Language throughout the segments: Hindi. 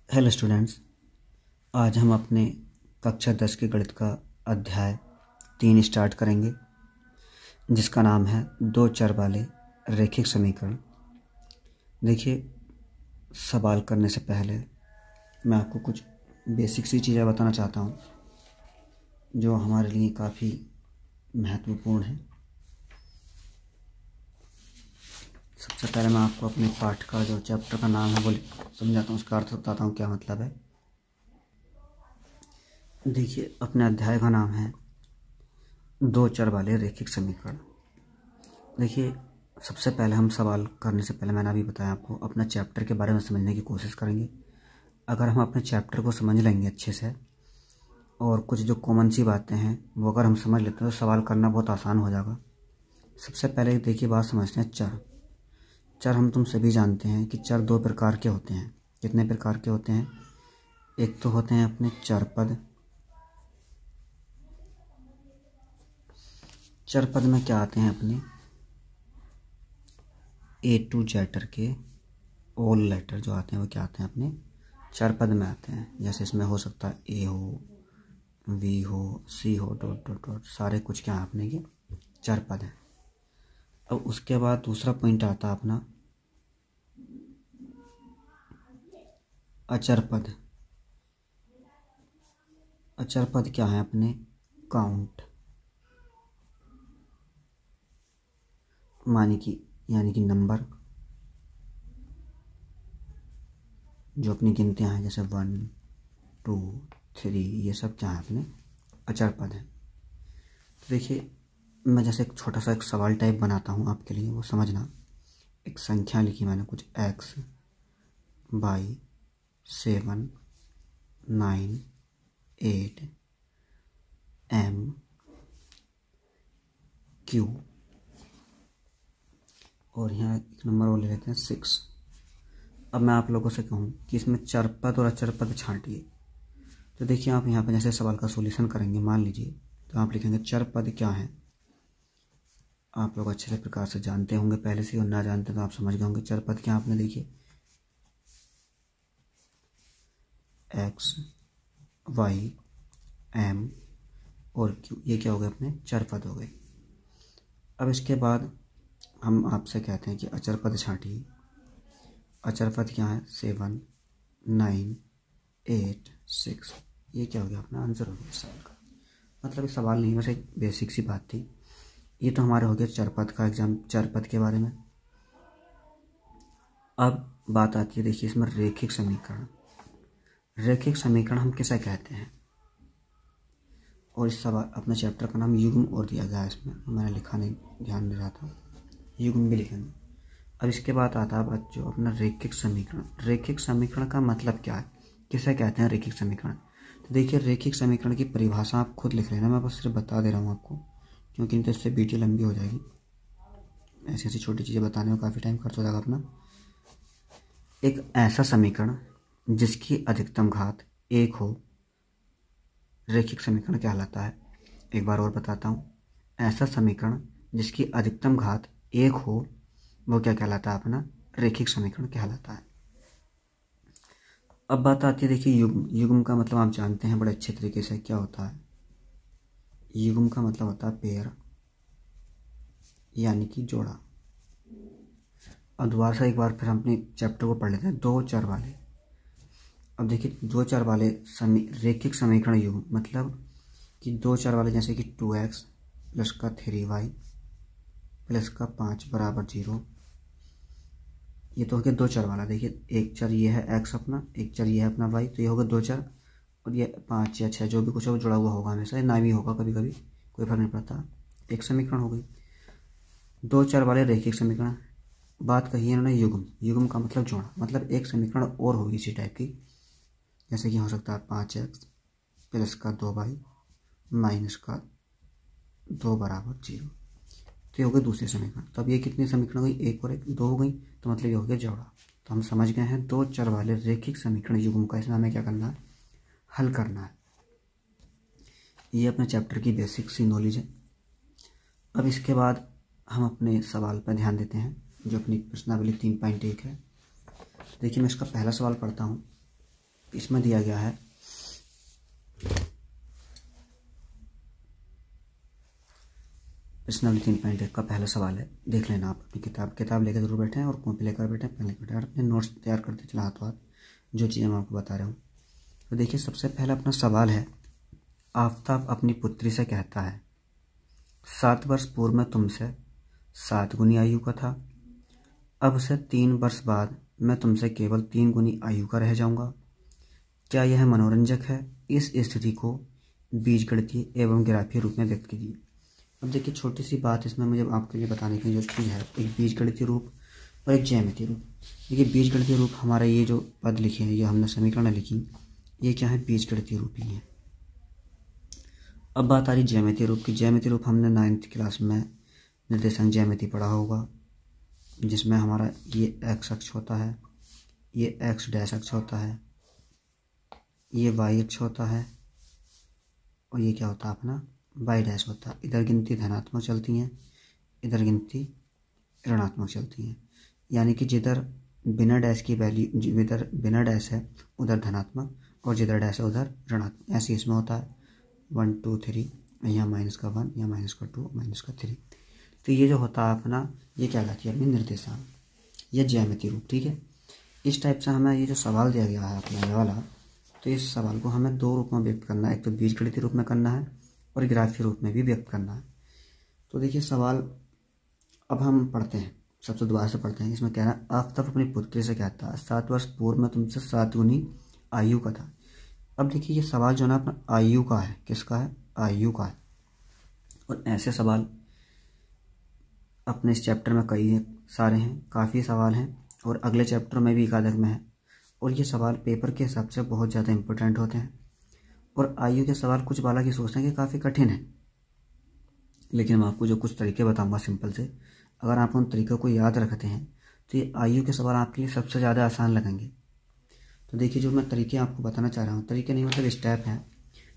हेलो स्टूडेंट्स, आज हम अपने कक्षा 10 के गणित का अध्याय 3 स्टार्ट करेंगे, जिसका नाम है दो चर वाले रैखिक समीकरण। देखिए, सवाल करने से पहले मैं आपको कुछ बेसिक सी चीज़ें बताना चाहता हूँ जो हमारे लिए काफ़ी महत्वपूर्ण है। सबसे पहले मैं आपको अपने पाठ का जो चैप्टर का नाम है वो समझाता हूँ, उसका अर्थ बताता हूँ क्या मतलब है। देखिए, अपने अध्याय का नाम है दो चर वाले रैखिक समीकरण। देखिए, सबसे पहले हम सवाल करने से पहले मैंने अभी बताया आपको अपना चैप्टर के बारे में समझने की कोशिश करेंगे। अगर हम अपने चैप्टर को समझ लेंगे अच्छे से और कुछ जो कॉमन सी बातें हैं वो अगर हम समझ लेते हैं तो सवाल करना बहुत आसान हो जाएगा। सबसे पहले देखिए, बात समझते हैं चर। चर हम तुम सभी जानते हैं कि चर दो प्रकार के होते हैं। कितने प्रकार के होते हैं? एक तो होते हैं अपने चर पद। चर पद में क्या आते हैं? अपने ए टू जेड के ऑल लेटर जो आते हैं वो क्या आते हैं? अपने चर पद में आते हैं। जैसे इसमें हो सकता है ए हो, वी हो, सी हो, डॉट डॉट डॉट, सारे कुछ क्या है अपने ये चर पद है। अब उसके बाद दूसरा पॉइंट आता है अपना अचर पद। अचर पद क्या है? अपने काउंट, यानी कि नंबर जो अपनी गिनतियाँ हैं, जैसे 1, 2, 3, ये सब क्या है? अपने अचर पद है। देखिए, मैं जैसे एक छोटा सा एक सवाल टाइप बनाता हूँ आपके लिए, वो समझना। एक संख्या लिखी मैंने कुछ x, y, 7, 9, 8, m, q, और यहाँ एक नंबर और ले लेते हैं 6। अब मैं आप लोगों से कहूँ कि इसमें चर पद और अचर पद छांटिए, तो देखिए आप यहाँ पर जैसे सवाल का सॉल्यूशन करेंगे, मान लीजिए, तो आप लिखेंगे चर पद क्या है। आप लोग अच्छे से प्रकार से जानते होंगे पहले से, और ना जानते तो आप समझ गए होंगे चर पद क्या। आपने देखिए x, y, m और q, ये क्या हो गए? अपने चर पद हो गए। अब इसके बाद हम आपसे कहते हैं कि अचर पद छांटिए। अचर पद क्या है? 7, 9, 8, 6, ये क्या हो गया? अपना आंसर हो गया सवाल का। मतलब ये सवाल नहीं, बस एक बेसिक सी बात थी। ये तो हमारे हो गया चर पद का एग्जाम, चर पद के बारे में। अब बात आती है, देखिए, इसमें रैखिक समीकरण। रैखिक समीकरण हम किसे कहते हैं? और इस सवाल अपने चैप्टर का नाम युग्म और दिया गया है इसमें, मैंने लिखा नहीं, ध्यान नहीं रहा था, युग्म भी लिखेंगे। अब इसके बाद आता है बच्चों अपना रैखिक समीकरण। रैखिक समीकरण का मतलब क्या है, किसे कहते हैं रैखिक समीकरण? तो देखिए, रैखिक समीकरण की परिभाषा आप खुद लिख लेना, मैं बस सिर्फ बता दे रहा हूँ आपको, क्योंकि नहीं तो इससे वीडियो लंबी हो जाएगी। ऐसी ऐसी छोटी चीज़ें बताने में काफ़ी टाइम खर्च हो जाएगा अपना। एक ऐसा समीकरण जिसकी अधिकतम घात 1 हो रैखिक समीकरण कहलाता है। एक बार और बताता हूँ, ऐसा समीकरण जिसकी अधिकतम घात 1 हो वो क्या कहलाता है? अपना रैखिक समीकरण कहलाता है। अब बात आती है, देखिए, युग्म। युग्म का मतलब आप जानते हैं बड़े अच्छे तरीके से क्या होता है। युग्म का मतलब होता है पेयर, यानी कि जोड़ा। अब दोबारा से एक बार फिर हम अपने चैप्टर को पढ़ लेते हैं, दो चर वाले। अब देखिए, दो चर वाले रैखिक समीकरण युग्म मतलब कि दो चर वाले, जैसे कि 2x प्लस का 3y प्लस का 5 बराबर 0, ये तो हो गया दो चर वाला। देखिए, एक चर ये है x अपना, एक चर ये है अपना y, तो ये होगा दो चर, और ये 5 या 6 जो भी कुछ है वो जुड़ा हुआ होगा हमेशा, ना भी होगा कभी कभी, कोई फर्क नहीं पड़ता। एक समीकरण हो गई दो चर वाले रैखिक समीकरण। बात कही है इन्होंने युग्म। युग्म का मतलब जोड़ा, मतलब एक समीकरण और होगी इसी टाइप की, जैसे कि हो सकता है 5x प्लस का 2y माइनस का 2 बराबर 0, तो ये हो गए दूसरे समीकरण। तो अब ये कितने समीकरण हो गई? एक और एक, दो हो गई, तो मतलब ये हो गया जोड़ा। तो हम समझ गए हैं दो चर वाले रैखिक समीकरण युग्म का इसमें हमें क्या करना है? हल करना है। ये अपने चैप्टर की बेसिक सी नॉलेज है। अब इसके बाद हम अपने सवाल पर ध्यान देते हैं, जो अपनी प्रश्नावली 3.1 है। देखिए, मैं इसका पहला सवाल पढ़ता हूँ। इसमें दिया गया है प्रश्नावली 3.1 का पहला सवाल है, देख लेना आप अपनी किताब लेकर जरूर बैठें और कॉपी लेकर बैठें, पेन लेकर बैठें और अपने नोट्स तैयार करते चला हाथों हाथ जो चीज़ें मैं आपको बता रहा हूँ। तो देखिए सबसे पहला अपना सवाल है, आफताब अपनी पुत्री से कहता है 7 वर्ष पूर्व में तुमसे 7 गुनी आयु का था, अब से 3 वर्ष बाद मैं तुमसे केवल 3 गुनी आयु का रह जाऊंगा। क्या यह मनोरंजक है? इस स्थिति को बीजगणितीय एवं ग्राफीय रूप में व्यक्त कीजिए। अब देखिए छोटी सी बात इसमें मुझे आपके लिए बताने की जो चीज़ है, एक बीजगणितीय रूप और एक ज्यामितीय रूप। देखिए बीजगणितीय रूप हमारा ये जो पद लिखे हैं, ये हमने समीकरण लिखी, ये क्या है? बीजगणितीय रूप ही है। अब बात आ रही ज्यामितीय रूप की। ज्यामितीय रूप हमने 9th क्लास में निर्देशांक ज्यामिति पढ़ा होगा, जिसमें हमारा ये एक्स अक्ष होता है, ये एक्स डैश अक्ष होता है, ये वाई अक्ष होता है और ये क्या होता है अपना वाई डैश होता है। इधर गिनती धनात्मक चलती हैं, इधर गिनती ऋणात्मक चलती हैं, यानी कि जिधर बिना डैश की वैल्यू, जिधर बिना डैश है उधर धनात्मक और जिधर डैश है उधर ऋणात्मक, ऐसे इसमें होता है 1 2 3, यहाँ -1, यहाँ -2, -3। तो ये जो होता है अपना, ये क्या कहती है अपनी निर्देशांक, यह ज्यामितीय रूप। ठीक है, इस टाइप से हमें ये जो सवाल दिया गया है अपना ये वाला, तो इस सवाल को हमें 2 रूप में व्यक्त करना है, एक तो बीजगणितीय रूप में करना है और ग्राफीय रूप में भी व्यक्त करना है। तो देखिए सवाल अब हम पढ़ते हैं, सबसे दोबारा से पढ़ते हैं। इसमें कह रहा है, आफताब अपनी पुत्री से कहता है 7 वर्ष पूर्व में तुमसे 7 गुनी आयु का था। अब देखिए ये सवाल जो है ना अपना आयु का है, किसका है? आयु का है। और ऐसे सवाल अपने इस चैप्टर में कई सारे हैं, काफ़ी सवाल हैं और अगले चैप्टर में भी एकाधिक में है। और ये सवाल पेपर के हिसाब से बहुत ज़्यादा इंपॉर्टेंट होते हैं। और आयु के सवाल कुछ बाला की सोचते हैं कि काफ़ी कठिन है, लेकिन मैं आपको जो कुछ तरीके बताऊंगा सिंपल से, अगर आप उन तरीक़ों को याद रखते हैं तो ये आयु के सवाल आपके लिए सबसे ज़्यादा आसान लगेंगे। तो देखिए जो मैं तरीके आपको बताना चाह रहा हूँ, तरीके नहीं मतलब स्टेप हैं,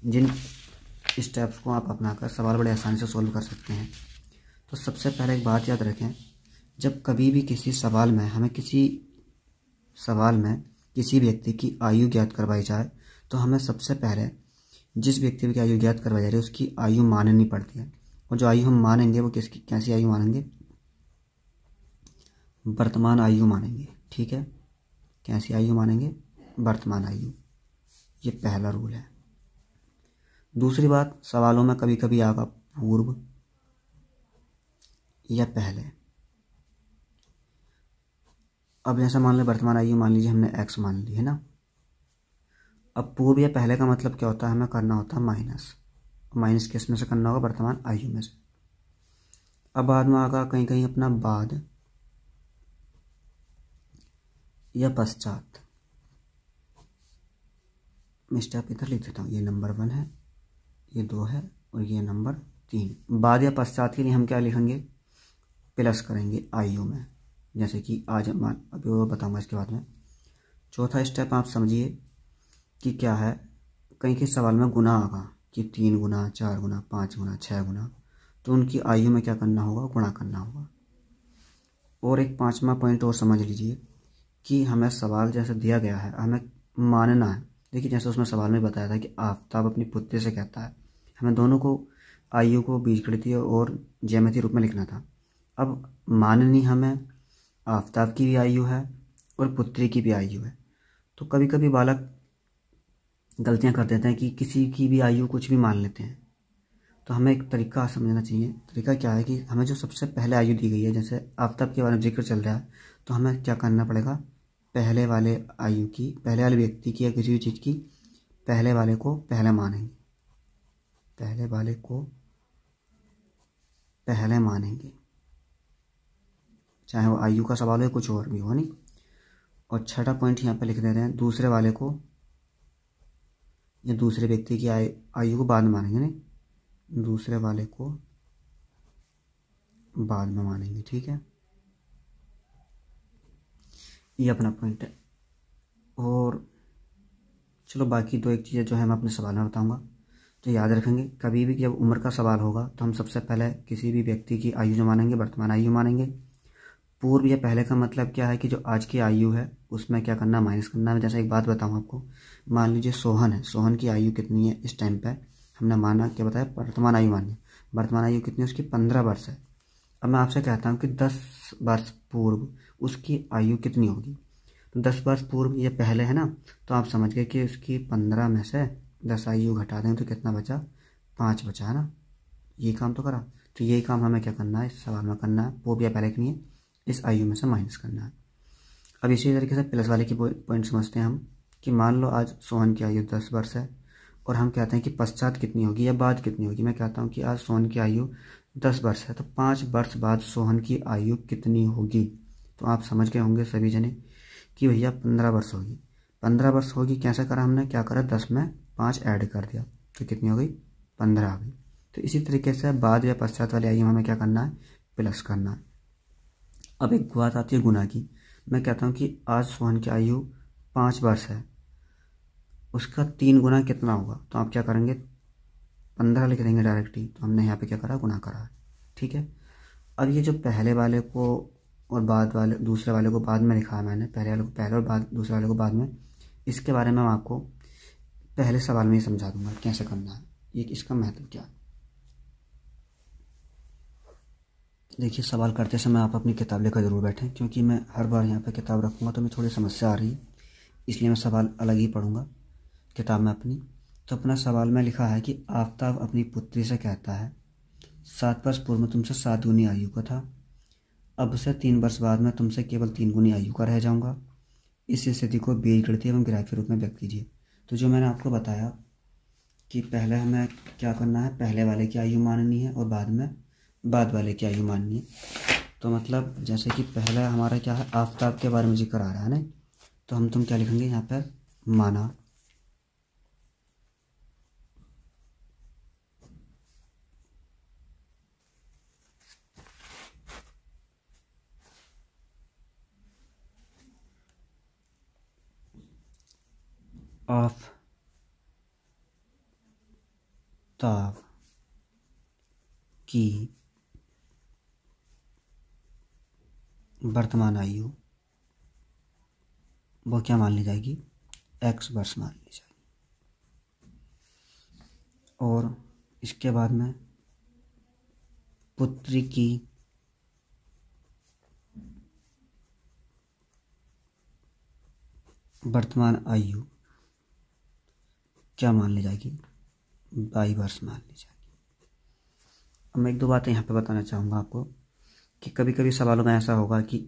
जिन स्टेप्स को आप अपनाकर सवाल बड़े आसानी से सॉल्व कर सकते हैं। तो सबसे पहले एक बात याद रखें, जब कभी भी किसी सवाल में हमें किसी व्यक्ति की आयु ज्ञात करवाई जाए, तो हमें सबसे पहले जिस व्यक्ति की आयु ज्ञात करवाई जा रही है उसकी आयु माननी पड़ती है। और जो आयु हम मानेंगे वो कैसी आयु मानेंगे? वर्तमान आयु मानेंगे। ठीक है, कैसी आयु मानेंगे? वर्तमान आयु। ये पहला रूल है। दूसरी बात, सवालों में कभी कभी आएगा पूर्व या पहले। अब जैसे मान लो वर्तमान आयु मान लीजिए हमने x मान ली है ना, अब पूर्व या पहले का मतलब क्या होता है? हमें करना होता है माइनस किस में से करना होगा? वर्तमान आयु में से। अब बाद में आगा कहीं कहीं अपना बाद या पश्चात। मैं स्टेप इधर लिख देता हूँ, ये नंबर 1 है, ये 2 है और ये नंबर 3। बाद या पश्चात के लिए हम क्या लिखेंगे? प्लस करेंगे आयु में, जैसे कि आज अभी वो बताऊंगा इसके बाद में। चौथा स्टेप आप समझिए कि क्या है, कहीं के सवाल में गुना आगा कि 3 गुना, 4 गुना, 5 गुना, 6 गुना, तो उनकी आयु में क्या करना होगा? गुणा करना होगा। और एक 5वां पॉइंट और समझ लीजिए कि हमें सवाल जैसे दिया गया है हमें मानना है। देखिए जैसे उसमें सवाल में बताया था कि आफताब अपनी पुत्री से कहता है, हमें दोनों को आयु को बीजगणितीय और ज्यामितीय रूप में लिखना था। अब माननी हमें आफताब की भी आयु है और पुत्री की भी आयु है। तो कभी कभी बालक गलतियां कर देते हैं कि किसी की भी आयु कुछ भी मान लेते हैं। तो हमें एक तरीका समझना चाहिए। तरीका क्या है कि हमें जो सबसे पहले आयु दी गई है, जैसे आफताब के बारे में जिक्र चल रहा है, तो हमें क्या करना पड़ेगा? पहले वाले आयु की, पहले वाले व्यक्ति की या किसी भी चीज़ की पहले वाले को पहले मानेंगे, पहले वाले को पहले मानेंगे, चाहे वो आयु का सवाल हो कुछ और भी हो। नहीं, और छठा पॉइंट यहाँ पे लिख देते हैं, दूसरे वाले को या दूसरे व्यक्ति की आयु को बाद में मानेंगे। नहीं, दूसरे वाले को बाद में मानेंगे। ठीक है, ये अपना पॉइंट है। और चलो बाकी 2 एक चीज़ें जो है मैं अपने सवाल में बताऊंगा, तो याद रखेंगे कभी भी जब उम्र का सवाल होगा तो हम सबसे पहले किसी भी व्यक्ति की आयु जो मानेंगे वर्तमान आयु मानेंगे। पूर्व या पहले का मतलब क्या है कि जो आज की आयु है उसमें क्या करना है, माइनस करना है। जैसे एक बात बताऊँ आपको, मान लीजिए सोहन है, सोहन की आयु कितनी है इस टाइम पे, हमने माना क्या बताया, वर्तमान आयु मानी, वर्तमान आयु कितनी है उसकी 15 वर्ष है। अब मैं आपसे कहता हूँ कि 10 वर्ष पूर्व उसकी आयु कितनी होगी। तो 10 वर्ष पूर्व ये पहले है ना, तो आप समझ गए कि उसकी 15 में से 10 आयु घटा दें तो कितना बचा, 5 बचा है ना। ये काम तो करा, तो यही काम हमें क्या करना है इस सवाल में करना है, वो भी पहले के लिए इस आयु में से माइनस करना है। अब इसी तरीके से प्लस वाले की पॉइंट समझते हैं हम, कि मान लो आज सोहन की आयु 10 वर्ष है और हम कहते हैं कि पश्चात कितनी होगी या बाद कितनी होगी। मैं कहता हूँ कि आज सोहन की आयु 10 वर्ष है, तो 5 वर्ष बाद सोहन की आयु कितनी होगी। तो आप समझ गए होंगे सभी जने कि भैया 15 वर्ष होगी। 15 वर्ष होगी, कैसे करा हमने, क्या करा, 10 में 5 ऐड कर दिया तो कितनी हो गई, 15 आ गई। तो इसी तरीके से बाद या पश्चात वाली आयु हमें क्या करना है, प्लस करना है। अब एक बात आती है गुना की। मैं कहता हूँ कि आज सोहन की आयु 5 वर्ष है, उसका 3 गुना कितना होगा, तो आप क्या करेंगे, 15 लिख देंगे डायरेक्टली। तो हमने यहाँ पे क्या करा, गुना करा है, ठीक है। अब ये जो पहले वाले को और बाद वाले दूसरे वाले को बाद में लिखा है मैंने, पहले वाले को पहले और बाद दूसरे वाले को बाद में, इसके बारे में मैं आपको पहले सवाल में ही समझा दूंगा कैसे करना है, ये इसका महत्व क्या है। देखिए सवाल करते समय आप अपनी किताब लेकर जरूर बैठें, क्योंकि मैं हर बार यहाँ पे किताब रखूँगा तो मैं थोड़ी समस्या आ रही है, इसलिए मैं सवाल अलग ही पढ़ूँगा किताब में अपनी। तो अपना सवाल में लिखा है कि आफताब अपनी पुत्री से कहता है, 7 वर्ष पूर्व में तुमसे 7 गुनी आयु का था, अब से 3 वर्ष बाद में तुमसे केवल 3 गुनी आयु का रह जाऊंगा। इस स्थिति को बीजगणितीय एवं ग्राफीय रूप में व्यक्त कीजिए। तो जो मैंने आपको बताया कि पहले हमें क्या करना है, पहले वाले की आयु माननी है और बाद में बाद वाले की आयु माननी है। तो मतलब जैसे कि पहला हमारा क्या है, आफताब के बारे में जिक्र आ रहा है ना, तो तुम क्या लिखेंगे यहाँ पर, माना। आफताब की वर्तमान आयु वो क्या मान ली जाएगी, x वर्ष मान ली जाएगी। और इसके बाद में पुत्री की वर्तमान आयु क्या मान ली जाएगी, y वर्ष मान ली जाएगी। अब मैं एक दो बातें यहाँ पे बताना चाहूँगा आपको कि कभी कभी सवालों में ऐसा होगा कि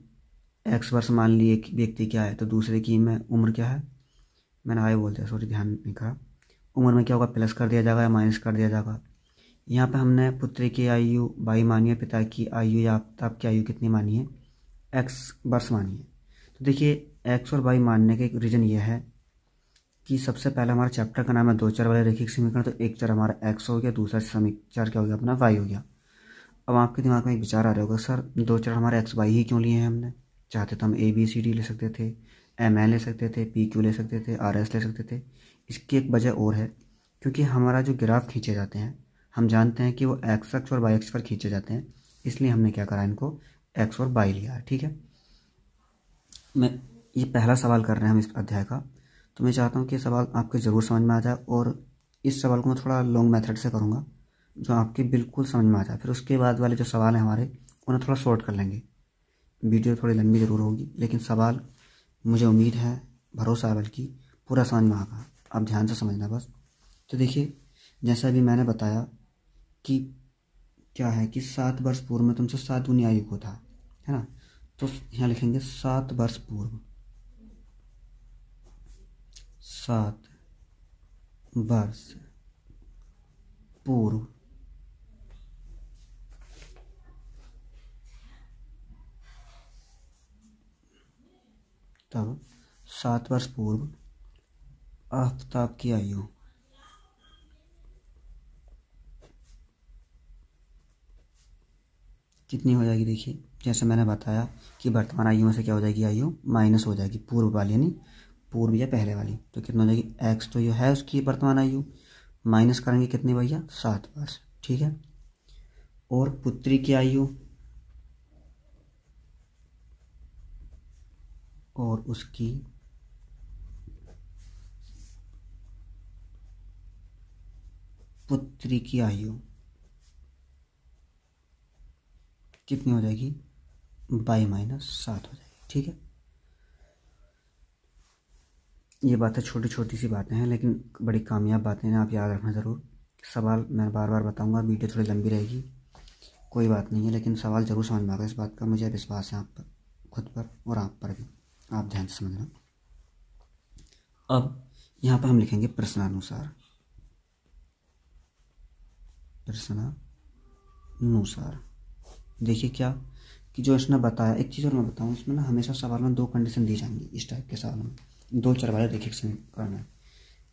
x वर्ष मान लिए एक व्यक्ति क्या है तो दूसरे की में उम्र क्या है, मैंने आयु बोल दिया, सॉरी ध्यान नहीं करा। उम्र में क्या होगा, प्लस कर दिया जाएगा या माइनस कर दिया जाएगा। यहाँ पे हमने पुत्री की आयु y मानी है, पिता की आयु या आफताब की आयु कितनी मानी है, x वर्ष मानी है। तो देखिए x और y मानने का एक रीज़न ये है कि सबसे पहले हमारा चैप्टर का नाम है दो चर वाले रैखिक समीकरण, तो एक चर हमारा x हो गया, दूसरा चर क्या हो गया अपना y हो गया। अब आपके दिमाग में एक विचार आ रहा होगा, सर दो चर हमारे x y ही क्यों लिए हैं हमने, चाहते तो हम a b c d ले सकते थे, m n ले सकते थे, p q ले सकते थे, r s ले सकते थे। इसकी एक वजह और है, क्योंकि हमारा जो ग्राफ खींचे जाते हैं हम जानते हैं कि वो x अक्ष और y अक्ष पर खींचे जाते हैं, इसलिए हमने क्या करा, इनको x और y लिया है, ठीक है। मैं ये पहला सवाल कर रहे हैं हम इस अध्याय का, तो मैं चाहता हूँ कि सवाल आपके ज़रूर समझ में आ जाए, और इस सवाल को मैं थोड़ा लॉन्ग मेथड से करूँगा जो आपके बिल्कुल समझ में आ जाए। फिर उसके बाद वाले जो सवाल हैं हमारे उन्हें थोड़ा शॉर्ट कर लेंगे, वीडियो थोड़ी लंबी ज़रूर होगी लेकिन सवाल मुझे उम्मीद है, भरोसा है बल्कि, पूरा समझ में आएगा, आप ध्यान से समझना बस। तो देखिए जैसा अभी मैंने बताया कि क्या है कि 7 वर्ष पूर्व में तुमसे 7 गुनी आयु को था, है ना। तो यहाँ लिखेंगे 7 वर्ष पूर्व, 7 वर्ष पूर्व तब 7 वर्ष पूर्व आफताब की आयु कितनी हो जाएगी। देखिए जैसे मैंने बताया कि वर्तमान आयु में से क्या हो जाएगी, आयु माइनस हो जाएगी पूर्व वाली, यानी पूर्व या पहले वाली, तो कितना हो जाएगी, x तो ये है उसकी वर्तमान आयु, माइनस करेंगे कितनी भैया, 7 वर्ष, ठीक है। और पुत्री की आयु और उसकी पुत्री की आयु कितनी हो जाएगी, 22-7 हो जाएगी। ठीक है, ये बातें छोटी छोटी सी बातें हैं लेकिन बड़ी कामयाब बातें हैं, आप याद रखना ज़रूर। सवाल मैं बार बार बताऊंगा, वीडियो थोड़ी लंबी रहेगी, कोई बात नहीं है, लेकिन सवाल ज़रूर समझ में आएगा, इस बात का मुझे विश्वास है आप पर, खुद पर और आप पर भी, आप ध्यान से समझना। अब यहाँ पर हम लिखेंगे प्रश्नानुसार। प्रश्नानुसार देखिए क्या कि जो इसने बताया, एक चीज़ और मैं बताऊँ, इसमें ना हमेशा सवाल में 2 कंडीशन दी जाएंगी। इस टाइप के सवाल में 2 चर वाले रैखिक समीकरण में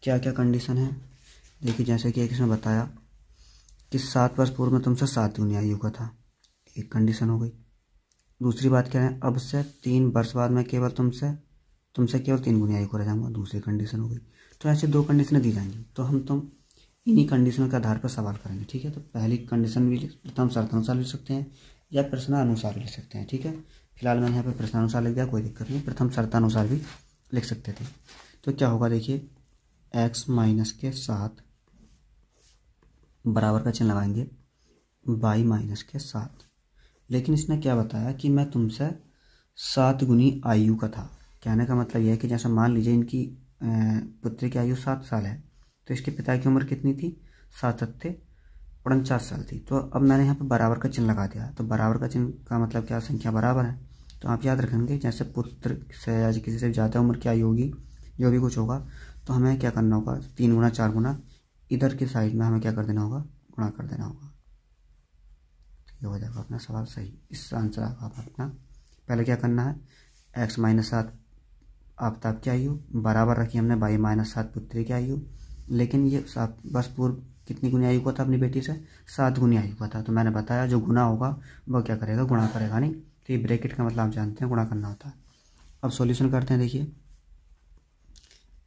क्या क्या कंडीशन है, देखिए जैसे कि एक इसने बताया कि 7 वर्ष पूर्व में तुमसे 7 गुनी आयु का था, एक कंडीशन हो गई। दूसरी बात क्या है, अब से 3 वर्ष बाद में केवल तुमसे केवल 3 गुनी आयु को रह जाऊंगा, दूसरी कंडीशन हो गई। तो ऐसे 2 कंडीशनें दी जाएंगी, तो तुम इन्हीं कंडीशनों के आधार पर सवाल करेंगे। ठीक है, तो पहली कंडीशन भी प्रथम शर्तानुसार लिख सकते हैं या प्रश्नानुसार लिख सकते हैं। ठीक है, फिलहाल मैंने यहाँ पर प्रश्नानुसार लिख दिया, कोई दिक्कत नहीं, प्रथम शर्तानुसार भी लिख सकते थे। तो क्या होगा देखिए, x माइनस के 7 बराबर का चिन्ह लगाएंगे y माइनस के 7। लेकिन इसने क्या बताया कि मैं तुमसे 7 गुनी आयु का था। कहने का मतलब यह है कि जैसे मान लीजिए इनकी पुत्री की आयु 7 साल है, तो इसके पिता की उम्र कितनी थी, 7×7 = 49 साल थी। तो अब मैंने यहाँ पर बराबर का चिन्ह लगा दिया, तो बराबर का चिन्ह का मतलब क्या, संख्या बराबर है। तो आप याद रखेंगे जैसे पुत्र से या किसी से ज़्यादा उम्र की आयु होगी, जो भी कुछ होगा, तो हमें क्या करना होगा, 3 गुना 4 गुना इधर की साइड में हमें क्या कर देना होगा, गुणा कर देना होगा। तो ये हो जाएगा अपना सवाल सही, इसका आंसर आएगा अपना। पहले क्या करना है, x-7 आफ्ताब की आयु बराबर रखी हमने y-7 पुत्री की आयु, लेकिन ये 7 वर्ष पूर्व कितनी गुनी आयु का था अपनी बेटी से, 7 गुनी आयु का था। तो मैंने बताया जो गुना होगा वह क्या करेगा, गुणा करेगा। नहीं, तो ये ब्रैकेट का मतलब आप जानते हैं, गुणा करना होता है। अब सॉल्यूशन करते हैं, देखिए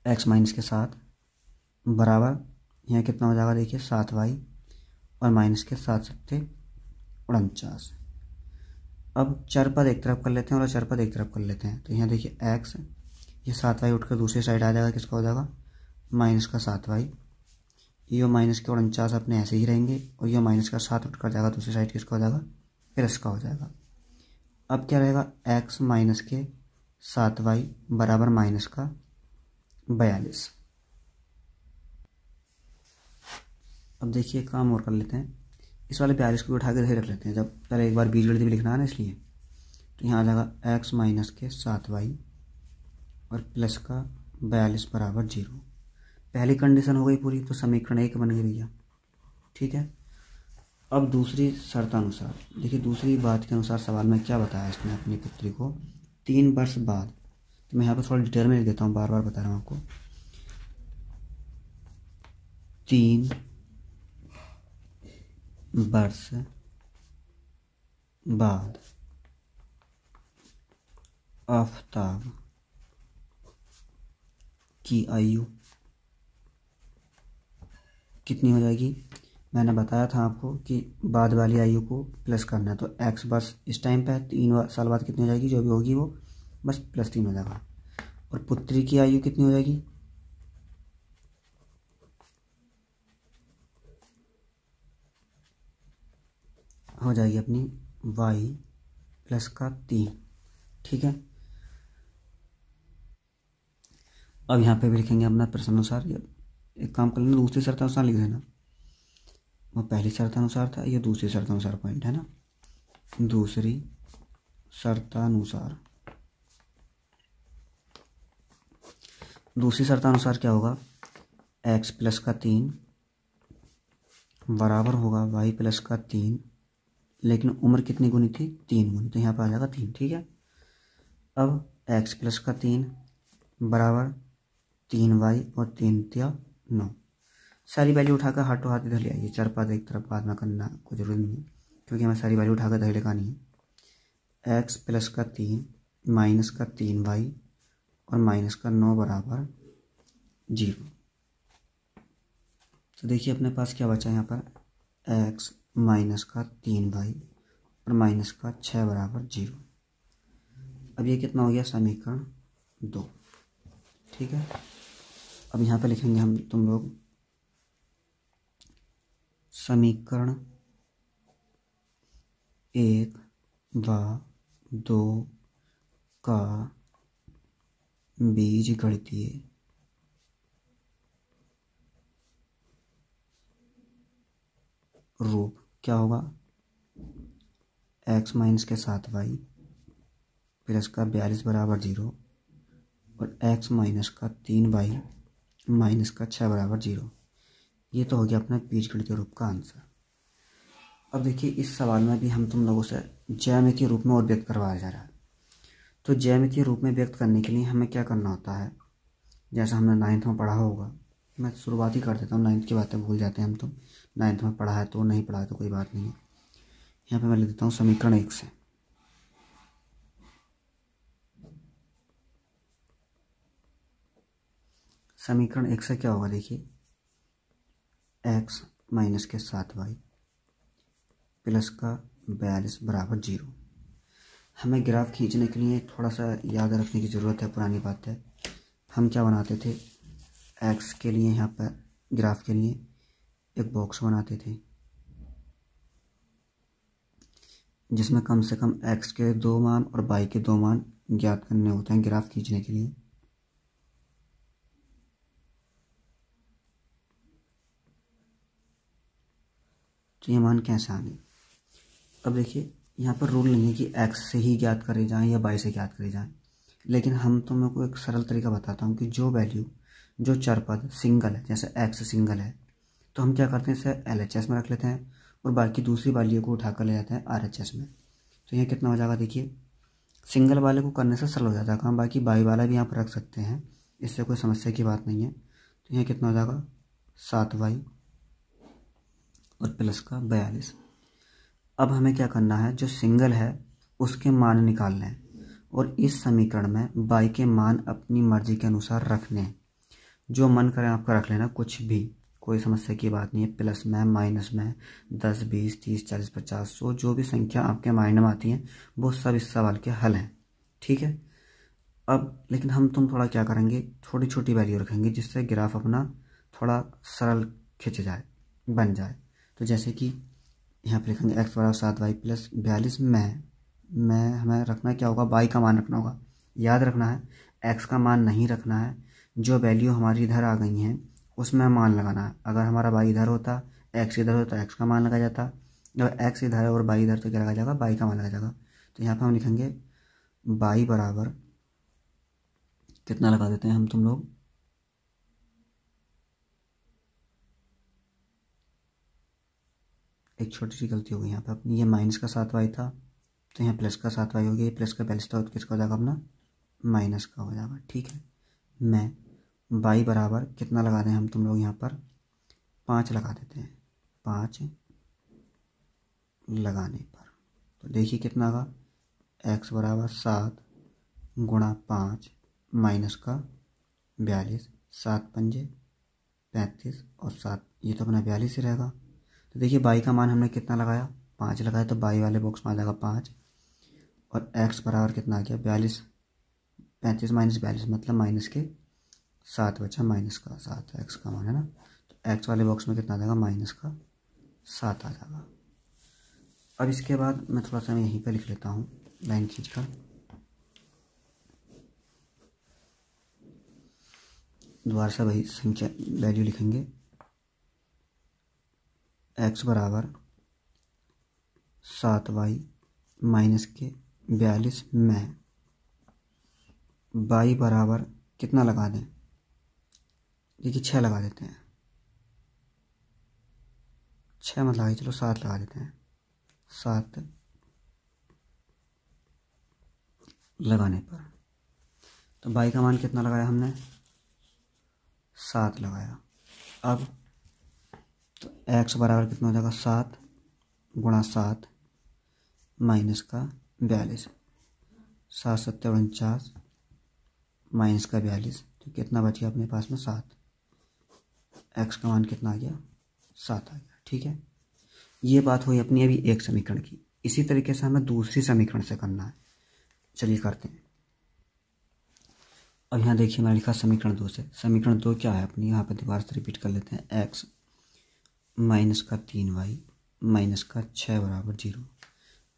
x-7 बराबर यहाँ कितना हो जाएगा, देखिए 7y और माइनस के 7×7 = 49। अब चर पद एक तरफ कर लेते हैं और चर पद एक तरफ कर लेते हैं। तो यहाँ देखिए x, ये 7y उठकर दूसरी साइड आ जाएगा, किसका हो जाएगा, माइनस का 7y। ये माइनस के 49 अपने ऐसे ही रहेंगे, और ये माइनस का 7 उठकर जाएगा दूसरी साइड, किसका हो जाएगा, प्लस का हो जाएगा। अब क्या रहेगा, x माइनस के 7y बराबर माइनस का 42। अब देखिए काम और कर लेते हैं, इस वाले 42 को उठा के इधर रख लेते हैं, जब पहले एक बार बीजगणित भी लिखना है ना, इसलिए। तो यहाँ आ जाएगा x माइनस के 7y और प्लस का 42 बराबर 0। पहली कंडीशन हो गई पूरी, तो समीकरण 1 बन गई भैया। ठीक है, अब दूसरी शर्तानुसार देखिए, दूसरी बात के अनुसार सवाल में क्या बताया इसने अपनी पुत्री को 3 वर्ष बाद। तो मैं यहाँ पर थोड़ा डिटेल में लिख देता हूँ, बार बार बता रहा हूँ आपको। 3 वर्ष बाद आफ्ताब की आयु कितनी हो जाएगी। मैंने बताया था आपको कि बाद वाली आयु को प्लस करना है, तो x बस इस टाइम पे 3 साल बाद कितनी हो जाएगी, जो भी होगी वो बस +3 हो जाएगा। और पुत्री की आयु कितनी हो जाएगी, हो जाएगी अपनी y प्लस का 3। ठीक है, अब यहाँ पे भी लिखेंगे अपना प्रश्नानुसार। एक काम कर लेना, दूसरी शर्तानुसार लिख देना, वो पहली शर्तानुसार था, ये दूसरी शर्तानुसार पॉइंट है ना, दूसरी शर्तानुसार। दूसरी शर्तानुसार क्या होगा, x प्लस का 3 बराबर होगा y प्लस का 3, लेकिन उम्र कितनी गुनी थी, 3 गुनी, तो यहाँ पर आ जाएगा 3। ठीक है, अब x प्लस का 3 बराबर 3y और 3×9। सारी वैल्यू उठाकर हाथों हाथ इधर ले आइए, चर पद एक तरफ बाद में करना कोई जरूरी नहीं है, क्योंकि हमें सारी वैल्यू उठाकर इधर लिखानी है। x प्लस का 3 माइनस का 3y और माइनस का 9 बराबर 0। तो देखिए अपने पास क्या बचा यहाँ पर, x माइनस का 3y और माइनस का 6 बराबर 0। अब ये कितना हो गया, समीकरण 2। ठीक है, अब यहाँ पे लिखेंगे हम तुम लोग समीकरण 1 व 2 का बीजगणितीय रूप क्या होगा? x माइनस के 7y प्लस का 42 बराबर 0 और x माइनस का 3y माइनस का 6 बराबर 0। ये तो हो गया अपना बीजगणितीय रूप का आंसर। अब देखिए इस सवाल में भी हम तुम लोगों से ज्यामितीय रूप में और व्यक्त करवाया जा रहा है। तो ज्यामितीय रूप में व्यक्त करने के लिए हमें क्या करना होता है, जैसा हमने 9th में पढ़ा होगा। मैं शुरुआत ही कर देता हूँ, 9th की बातें भूल जाते हैं हम तो। 9th में पढ़ा है तो, नहीं पढ़ा है तो कोई बात नहीं है। यहाँ पे मैं लिख देता हूँ समीकरण 1 से। समीकरण 1 से क्या होगा देखिए, x माइनस के 7y प्लस का 42 बराबर 0। हमें ग्राफ खींचने के लिए थोड़ा सा याद रखने की ज़रूरत है, पुरानी बात है। हम क्या बनाते थे, x के लिए यहाँ पर ग्राफ के लिए एक बॉक्स बनाते थे जिसमें कम से कम x के 2 मान और y के 2 मान ज्ञात करने होते हैं ग्राफ खींचने के लिए। तो ये मान कैसे आने, अब देखिए यहाँ पर रूल नहीं है कि x से ही ज्ञात करे जाएं या y से ज्ञात करे जाएं, लेकिन हम तुम लोग को एक सरल तरीका बताता हूँ कि जो वैल्यू, जो चर पद सिंगल है, जैसे x सिंगल है तो हम क्या करते हैं, इसे LHS में रख लेते हैं और बाकी दूसरी वैल्यू को उठाकर ले जाते हैं RHS में। तो यहाँ कितना हो जाएगा देखिए, सिंगल वाले को करने से सरल हो जाता है काम, बाकी y वाला भी यहाँ पर रख सकते हैं, इससे कोई समस्या की बात नहीं है। तो यहाँ कितना हो जाएगा 7y और प्लस का 42। अब हमें क्या करना है, जो सिंगल है उसके मान निकालने हैं और इस समीकरण में y के मान अपनी मर्जी के अनुसार रखने हैं। जो मन करें आपका रख लेना, कुछ भी, कोई समस्या की बात नहीं है। प्लस में, माइनस में, 10, 20, 30, 40, 50, 100 जो भी संख्या आपके माइंड में आती हैं वो सब इस सवाल के हल हैं। ठीक है, अब लेकिन हम तुम थोड़ा क्या करेंगे, छोटी छोटी वैल्यू रखेंगे जिससे ग्राफ अपना थोड़ा सरल खिंच जाए, बन जाए। तो जैसे कि यहाँ पे लिखेंगे x बराबर 7y प्लस 42 में हमें रखना क्या होगा, y का मान रखना होगा। याद रखना है x का मान नहीं रखना है, जो वैल्यू हमारी इधर आ गई हैं उसमें मान लगाना है। अगर हमारा y इधर होता, x इधर होता, x का मान लगा जाता। जब x इधर है और y इधर तो क्या लगा जाएगा, y का मान लगा जाएगा। तो यहाँ पर हम लिखेंगे y बराबर कितना लगा देते हैं हम तुम लोग, एक छोटी सी गलती हो गई यहाँ पे अपनी, ये माइनस का 7y था तो यहाँ प्लस का 7y हो गया, प्लस का 42 था तो किसका हो जाएगा अपना, माइनस का हो जाएगा। ठीक है, मैं y बराबर कितना लगा दें हम तुम लोग यहाँ पर, 5 लगा देते हैं। 5 लगाने पर तो देखिए कितना आगा, x बराबर 7 गुणा 5 माइनस का 42, 7 पंजे 35 और 7, ये तो अपना 42 ही रहेगा। तो देखिए y का मान हमने कितना लगाया, 5 लगाया, तो y वाले बॉक्स में आ जाएगा 5 और x बराबर कितना आ गया 42, 35 माइनस 42 मतलब माइनस के 7 बचा, माइनस का 7 x का मान है ना। तो x वाले बॉक्स में कितना आ जाएगा, माइनस का 7 आ जाएगा। अब इसके बाद मैं थोड़ा सा यहीं पे लिख लेता हूँ लाइन खींचकर, दोबारा से वही संख्या वैल्यू लिखेंगे, x बराबर 7y माइनस के 42 में y बराबर कितना लगा दें, देखिए 6 लगा देते हैं, 6 मत लगाइए, चलो 7 लगा देते हैं। 7 लगाने पर तो y का मान कितना लगाया हमने, 7 लगाया। अब तो x बराबर कितना हो जाएगा, 7 गुणा 7 माइनस का 42, 7 7 49 माइनस का 42, तो कितना बच गया अपने पास में 7। x का मान कितना आ गया, 7 आ गया। ठीक है, ये बात हुई अपनी अभी एक समीकरण की। इसी तरीके से हमें दूसरी समीकरण से करना है, चलिए करते हैं। अब यहाँ देखिए मैंने लिखा समीकरण 2 से। समीकरण 2 क्या है अपनी, यहाँ पर दोबारा से रिपीट कर लेते हैं। एक्स माइनस का 3y माइनस का 6 बराबर 0।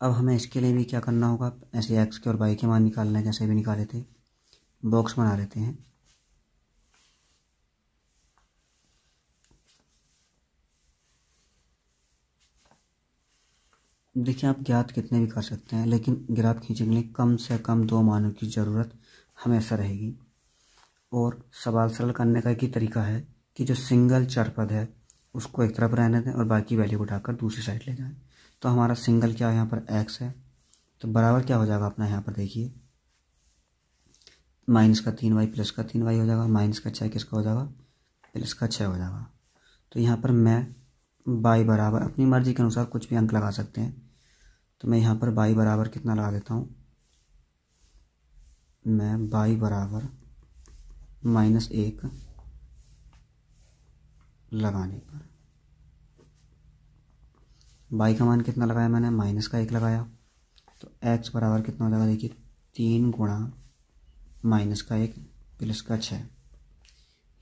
अब हमें इसके लिए भी क्या करना होगा, ऐसे एक्स के और वाई के मान निकालना है जैसे भी निकाले थे। बॉक्स बना लेते हैं। देखिए आप ज्ञात कितने भी कर सकते हैं, लेकिन ग्राफ खींचने के लिए कम से कम 2 मानों की ज़रूरत हमेशा रहेगी। और सवाल सरल करने का एक ही तरीका है कि जो सिंगल चर पद है उसको एक तरफ रहने दें और बाकी वैल्यू उठाकर दूसरी साइड ले जाएं। तो हमारा सिंगल क्या है, यहाँ पर एक्स है, तो बराबर क्या हो जाएगा अपना, यहाँ पर देखिए माइनस का 3y प्लस का 3y हो जाएगा। माइनस का 6 किसका हो जाएगा, प्लस का 6 हो जाएगा। तो यहाँ पर मैं y बराबर अपनी मर्जी के अनुसार कुछ भी अंक लगा सकते हैं। तो मैं यहाँ पर y बराबर कितना लगा देता हूँ, मैं y बराबर -1 लगाने पर y का मान कितना लगाया मैंने, -1 लगाया। तो x बराबर कितना हो जाएगा, देखिए 3 गुणा -1 प्लस का 6।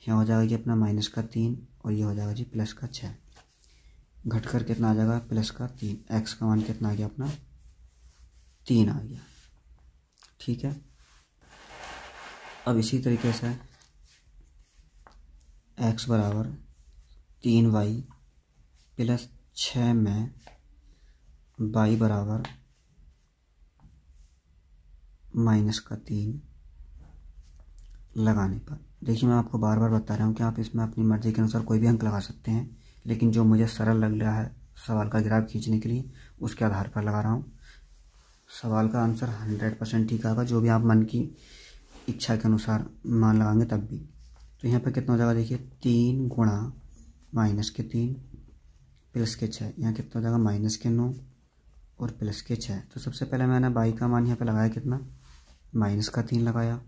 यहाँ हो जाएगा कि अपना -3 और ये हो जाएगा जी +6। घटकर कितना आ जाएगा, +3। x का मान कितना आ गया अपना 3 आ गया। ठीक है। अब इसी तरीके से x बराबर 3y प्लस 6 में y बराबर -3 लगाने पर, देखिए मैं आपको बार बार बता रहा हूँ कि आप इसमें अपनी मर्ज़ी के अनुसार कोई भी अंक लगा सकते हैं, लेकिन जो मुझे सरल लग रहा है सवाल का ग्राफ खींचने के लिए उसके आधार पर लगा रहा हूँ। सवाल का आंसर 100% ठीक आएगा, जो भी आप मन की इच्छा के अनुसार मान लगाएंगे तब भी। तो यहाँ पर कितना हो जाएगा, देखिए 3 गुणा -3 प्लस के 6, यहाँ कितना हो जाएगा -9 और प्लस के 6। तो सबसे पहले मैंने y का मान यहाँ पे लगाया कितना, -3 लगाया।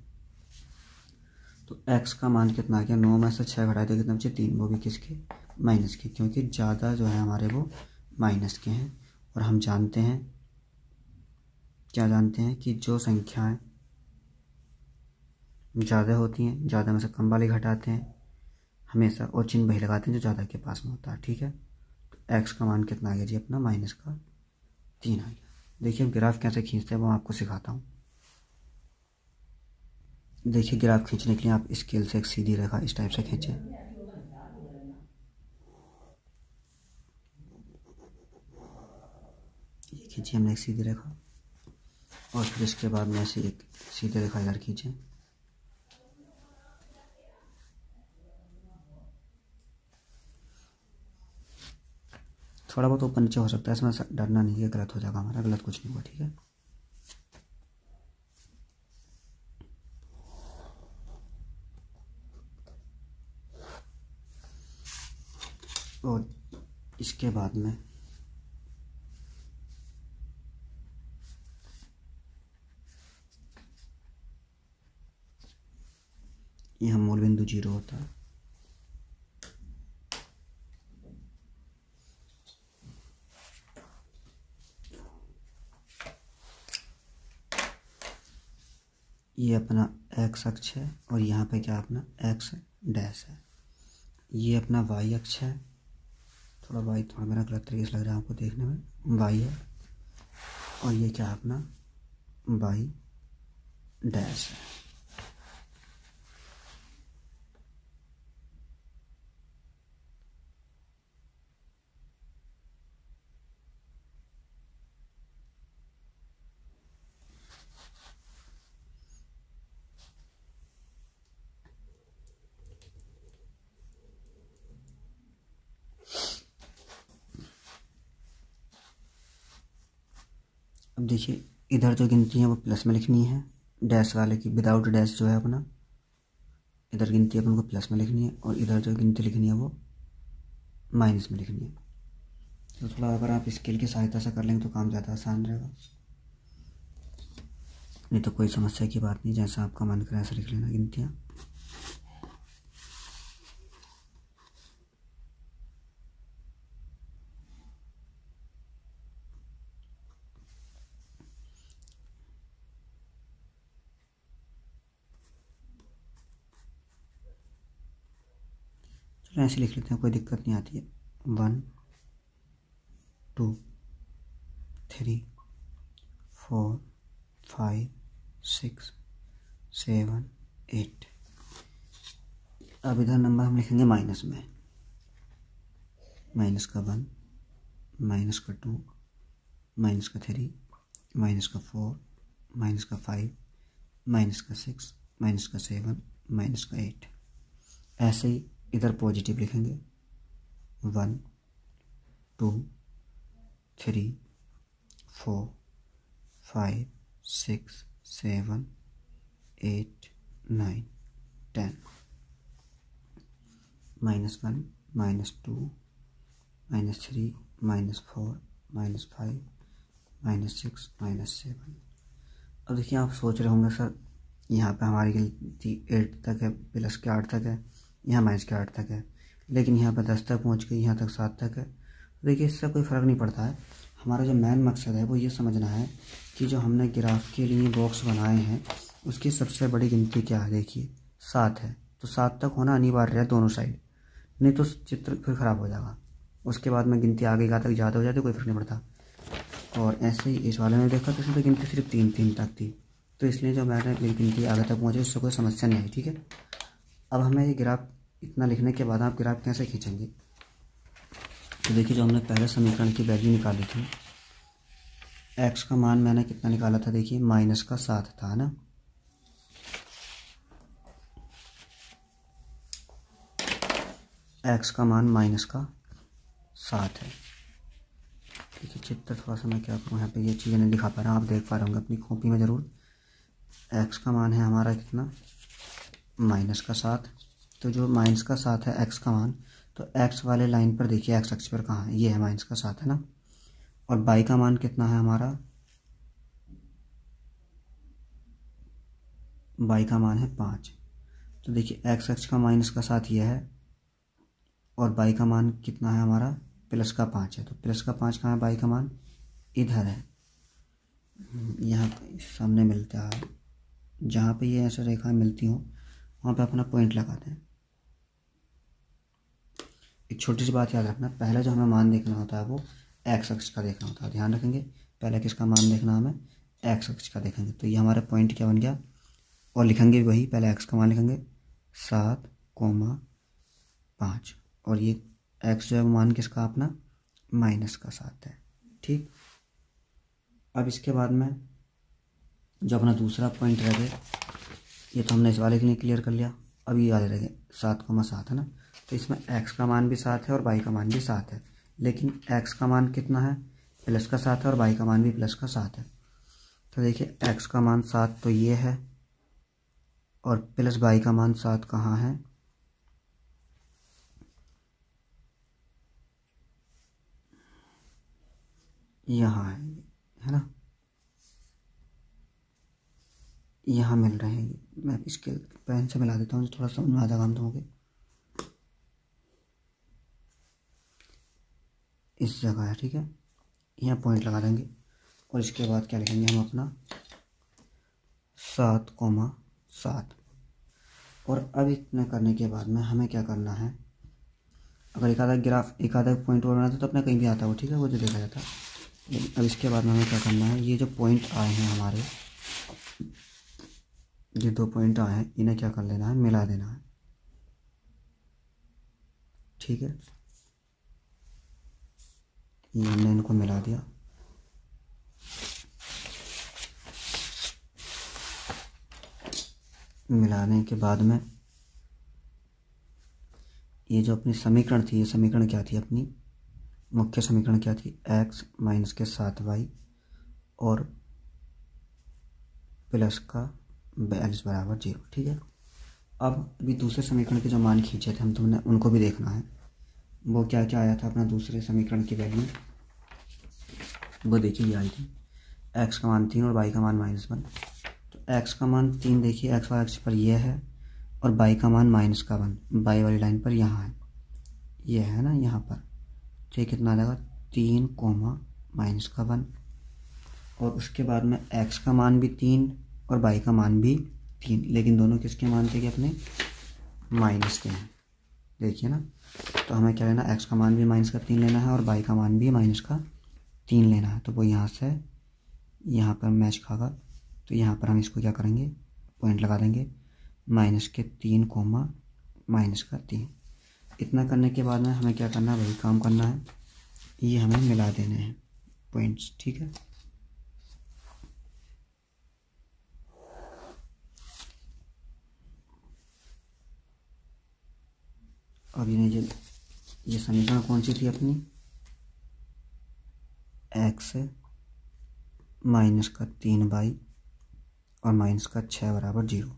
तो x का मान कितना आ गया, 9 में से 6 घटाए तो कितना बचे 3, वो भी किसके, माइनस के, क्योंकि ज़्यादा जो है हमारे वो माइनस के हैं। और हम जानते हैं, क्या जानते हैं कि जो संख्याएं ज़्यादा होती हैं, ज़्यादा में से कम वाली घटाते हैं हमेशा, और चिन्ह वही लगाते हैं जो ज़्यादा के पास में होता है। ठीक है। तो x का मान कितना आ गया जी अपना, -3 आ गया। देखिए ग्राफ कैसे खींचते हैं वो आपको सिखाता हूँ। देखिए ग्राफ खींचने के लिए आप स्केल से एक सीधी रेखा इस टाइप से खींचें। ये खींचिए हमने एक सीधी रेखा, और फिर इसके बाद में ऐसे एक सीधी रेखा इधर खींचें। थोड़ा बहुत ऊपर नीचे हो सकता है, इसमें डरना नहीं है, गलत हो जाएगा हमारा, गलत कुछ नहीं हुआ। ठीक है। और इसके बाद में यह मूल बिंदु 0 होता है। ये अपना x अक्ष है और यहाँ पे क्या अपना x डैश है। ये अपना y अक्ष है, थोड़ा मेरा गलत तरीके से लग रहा है आपको देखने में, y है, और ये क्या है अपना y डैश है। अब देखिए इधर जो गिनती है वो प्लस में लिखनी है, डैश वाले की विदाउट डैश जो है अपना, इधर गिनती अपन को प्लस में लिखनी है, और इधर जो गिनती लिखनी है वो माइनस में लिखनी है। तो थोड़ा अगर आप स्केल की सहायता से कर लेंगे तो काम ज़्यादा आसान रहेगा, नहीं तो कोई समस्या की बात नहीं, जैसा आपका मन करे ऐसा लिख लेना गिनतियाँ। चलो ऐसे लिख लेते हैं, कोई दिक्कत नहीं आती है। 1 2 3 4 5 6 7 8। अब इधर नंबर हम लिखेंगे माइनस में, माइनस का 1, माइनस का 2, माइनस का 3, माइनस का 4, माइनस का 5, माइनस का 6, माइनस का 7, माइनस का 8। ऐसे ही इधर पॉजिटिव लिखेंगे 1 2 3 4 5 6 7 8 9 10। -1 -2 -3 -4 -5 -6 -7। अब देखिए आप सोच रहे होंगे सर यहाँ पे हमारी गिनती 8 तक है, प्लस के 8 तक है, यहाँ माइनस के 8 तक है, लेकिन यहाँ पे 10 तक पहुँच गई, यहाँ तक 7 तक है। तो देखिए इससे कोई फ़र्क नहीं पड़ता है। हमारा जो मेन मकसद है वो ये समझना है कि जो हमने ग्राफ के लिए बॉक्स बनाए हैं उसकी सबसे बड़ी गिनती क्या है। देखिए 7 है, तो 7 तक होना अनिवार्य है दोनों साइड, नहीं तो चित्र फिर ख़राब हो जाएगा। उसके बाद में गिनती आगे तक ज़्यादा हो जाती है, कोई फ़र्क नहीं पड़ता। और ऐसे ही इस वाले में देखा तो इसमें तो गिनती सिर्फ 3 तक थी, तो इसलिए जो मैंने गिनती आगे तक पहुँची उससे कोई समस्या नहीं आई। ठीक है, अब हमें ये ग्राफ इतना लिखने के बाद आप ग्राफ कैसे खींचेंगे। तो देखिए जो हमने पहले समीकरण की वैल्यू निकाली थी, एक्स का मान मैंने कितना निकाला था, देखिए -7 था ना। एक्स का मान -7 है। देखिए चित्र थोड़ा सा मैं क्या करूँ, यहाँ पे ये चीज़ें नहीं दिखा पा रहा, आप देख पा रहे होंगे अपनी कॉपी में ज़रूर। एक्स का मान है हमारा कितना, -7। तो जो -7 है एक्स का मान, तो एक्स वाले लाइन पर देखिए एक्स अक्ष पर कहाँ है, ये है -7 है ना। और बाई का मान कितना है हमारा, बाई का मान है 5। तो देखिए एक्स अक्ष का -7 ये है और बाई का मान कितना है हमारा, +5 है। तो +5 कहाँ है, बाई का मान इधर है, यहाँ सामने मिलता है। जहाँ पे ये ऐसे रेखाएं मिलती हों वहाँ पे अपना पॉइंट लगा दें। एक छोटी सी बात याद रखना, पहले जो हमें मान देखना होता है वो एक्स अक्ष का देखना होता है, ध्यान रखेंगे। पहले किसका मान देखना, हमें एक्स अक्ष का देखेंगे। तो ये हमारा पॉइंट क्या बन गया, और लिखेंगे वही, पहले एक्स का मान लिखेंगे 7,5, और ये एक्स जो है मान किसका अपना -7 है। ठीक, अब इसके बाद में जो अपना दूसरा पॉइंट रह गया, ये तो हमने इस वाले के लिए क्लियर कर लिया। अब ये वाले रह गए 7,7 है ना। तो इसमें एक्स का मान भी 7 है और बाई का मान भी 7 है, लेकिन एक्स का मान कितना है, +7 है, और बाई का मान भी +7 है। तो देखिए एक्स का मान 7 तो ये है, और प्लस बाई का मान 7 कहाँ है, यहाँ है ना, यहाँ मिल रहे हैं। मैं इसके पेन से मिला देता हूँ, थोड़ा समझ में आ जाएगा हम लोगों के। इस जगह है, ठीक है, यहाँ पॉइंट लगा देंगे और इसके बाद क्या लिखेंगे हम अपना 7,7। और अब इतना करने के बाद में हमें क्या करना है, अगर एक आधा ग्राफ एक आधा पॉइंट और बनाते तो अपना कहीं भी आता हो, ठीक है, वो जो देखा जाता। लेकिन अब इसके बाद में हमें क्या करना है, ये जो पॉइंट आए हैं हमारे, ये 2 पॉइंट आए हैं, इन्हें क्या कर लेना है, मिला देना है। ठीक है, ये हमने इनको मिला दिया। मिलाने के बाद में ये जो अपनी समीकरण थी, ये समीकरण क्या थी, अपनी मुख्य समीकरण क्या थी, x - 7y और प्लस का 42 = 0। ठीक है, अब अभी दूसरे समीकरण के जो मान खींचे थे हम, तुमने उनको भी देखना है। वो क्या क्या आया था अपना दूसरे समीकरण की वैल्यू, वो देखिए ये आई थी, x का मान 3 और y का मान -1। तो x का मान 3 देखिए x वाले अक्ष पर ये है, और y का मान -1 बाई वाली लाइन पर यहाँ है, ये है ना यहाँ पर। तो ये कितना आ जाएगा, 3, -1। और उसके बाद में x का मान भी 3 और y का मान भी 3, लेकिन दोनों किसके मान थे कि अपने माइनस के हैं। देखिए ना, तो हमें क्या लेना, x का मान भी -3 लेना है और y का मान भी -3 लेना है। तो वो यहाँ से यहाँ पर मैच खागा, तो यहाँ पर हम इसको क्या करेंगे, पॉइंट लगा देंगे -3, -3। इतना करने के बाद में हमें क्या करना है, वही काम करना है, ये हमें मिला देने हैं पॉइंट्स, ठीक है। अब ये समीकरण कौन सी थी अपनी, x -3y और -6 = 0।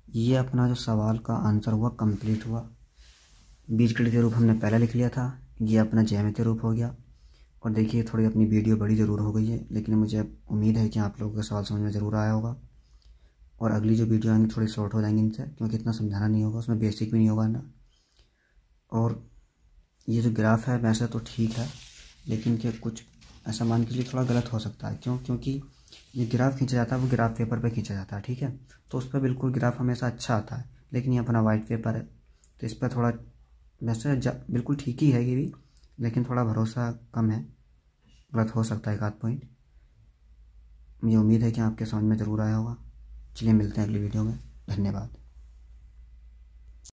ये अपना जो सवाल का आंसर हुआ कंप्लीट हुआ। बीजगणितीय रूप हमने पहले लिख लिया था, ये अपना ज्यामितीय रूप हो गया। और देखिए थोड़ी अपनी वीडियो बड़ी ज़रूर हो गई है, लेकिन मुझे उम्मीद है कि आप लोगों के सवाल समझ में ज़रूर आया होगा। और अगली जो वीडियो आएंगी थोड़ी शॉर्ट हो जाएंगी इनसे, क्योंकि इतना समझाना नहीं होगा, उसमें बेसिक भी नहीं होगा ना। और ये जो ग्राफ है वैसे तो ठीक है, लेकिन क्या कुछ ऐसा मान के लिए थोड़ा गलत हो सकता है। क्यों? क्योंकि ये ग्राफ खींचा जाता है, वो ग्राफ पेपर पे खींचा जाता है, ठीक है। तो उस पर बिल्कुल ग्राफ हमेशा अच्छा आता है, लेकिन ये अपना वाइट पेपर है, तो इस पर थोड़ा वैसे बिल्कुल ठीक ही है ये भी, लेकिन थोड़ा भरोसा कम है, गलत हो सकता है 1 आध पॉइंट। मुझे उम्मीद है कि आपके समझ में ज़रूर आया होगा। चलिए मिलते हैं अगली वीडियो में, धन्यवाद।